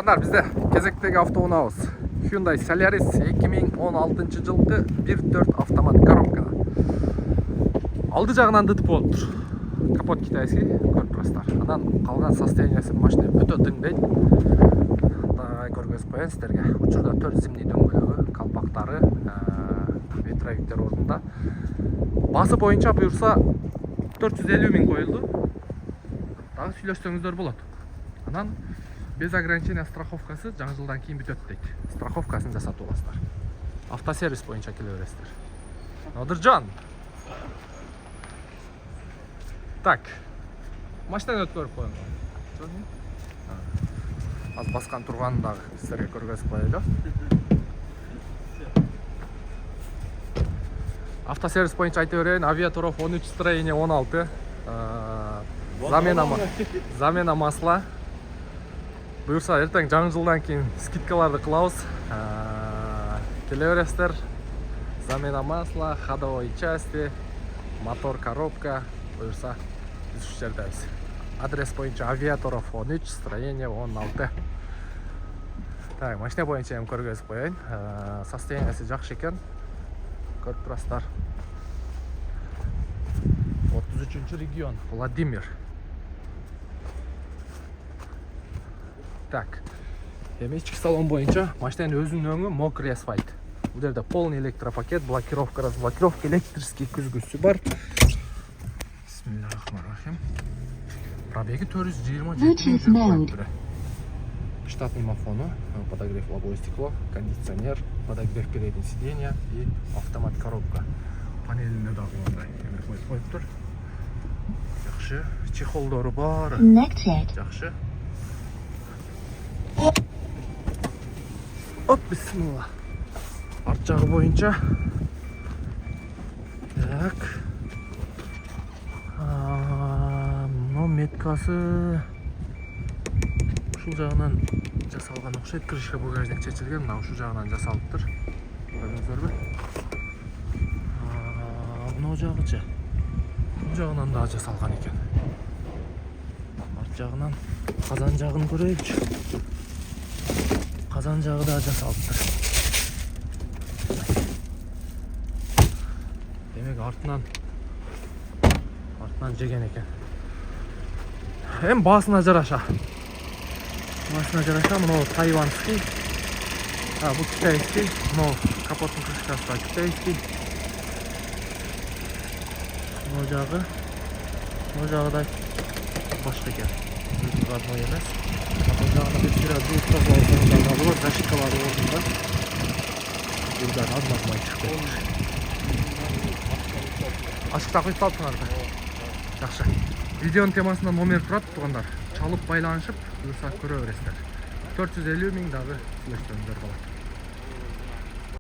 Туугандар, бизде кезектеги автоунаабыз. Hyundai Solaris 2016 жылкы 1.4 автомат коробка. Алды жагынан дытып болуптур. Капот китайский, көрүп турасыздар. Анан калган состояниясы машина өтө дыңдайт. Мындай көргөзүп коеюн сиздерге. Учурда 4 зимний дөңгөлөгү, калпактары, ветровиктер ордунда. Басы боюнча буюрса 450 000 коюлду. Дагы сүйлөшсөңүздөр болот. Анан без ограничения страховкасы жаңы жылдан кийин бүтөт дейт. Страховкасын жасатып аласыздар. Автосервис боюнча келе бересиздер. Нодыржан. Так. Машинаны өткөрүп коюңуз. Аз баскан турганын дагы сиздерге көргөзүп коелу. Автосервис боюнча айта берейин. Авиаторов 13, строение 16. Замена масла. Буюрса эртең жаңы жылдан кийин скидкаларды кылабыз. Келе бересиздер. Замена масла, ходовой части, мотор, коробка. Буюрса биз ушул жердебиз. Адрес боюнча Авиаторов 13, строение 16. Так, машина боюнча эми көргөзүп коеюн. Состояниясы жакшы экен. Көрүп турасыздар. 33-регион, Владимир. Так. Эми ички салон боюнча машинанын өзүнүн өңү мокрый асфальт. Бул жерде полный электропакет, блокировка, разблокировка, электрический күзгүсү бар. Бисмиллахиррахманиррахим. Пробеги 427 000. Штатный мафону, подогрев лобовое стекло, кондиционер, подогрев переднего сиденья и автомат коробка. Панелинде дагы мындай эмер коюптур. Жакшы, чехолдору бар. Жакшы. Оп, бисмилла. Арт жагы боюнча. Так. Мына меткасы ушул жагынан жасалган окшойт. Крышка багажник чечилген, мына ушул жагынан жасалыптыр. Көрдүңүздөрбү? Мына жагычы. Бул жагынан да жасалган экен. Арт жагынан казан жагын көрөйүчү. Казан жагы да жасалыптыр. Демек артынан жеген экен. Эми басына жараша. Мына тайванский. Бул китайский. Мына капоттун крышкасы да китайский. Мына жагы да башка экен. Өзү родной эмес. Мына жагына бир сыйра зуттап алып, зашикалары ордунда. Бирден азмай чыкты. Ашыкта коюп калыптыңар да. Жакшы. Видеонун темасында номер турат, туугандар. Чалып байланышып, буюрса көрө бересиздер. 450 000 дагы сүйлөшсөңүздөр болот.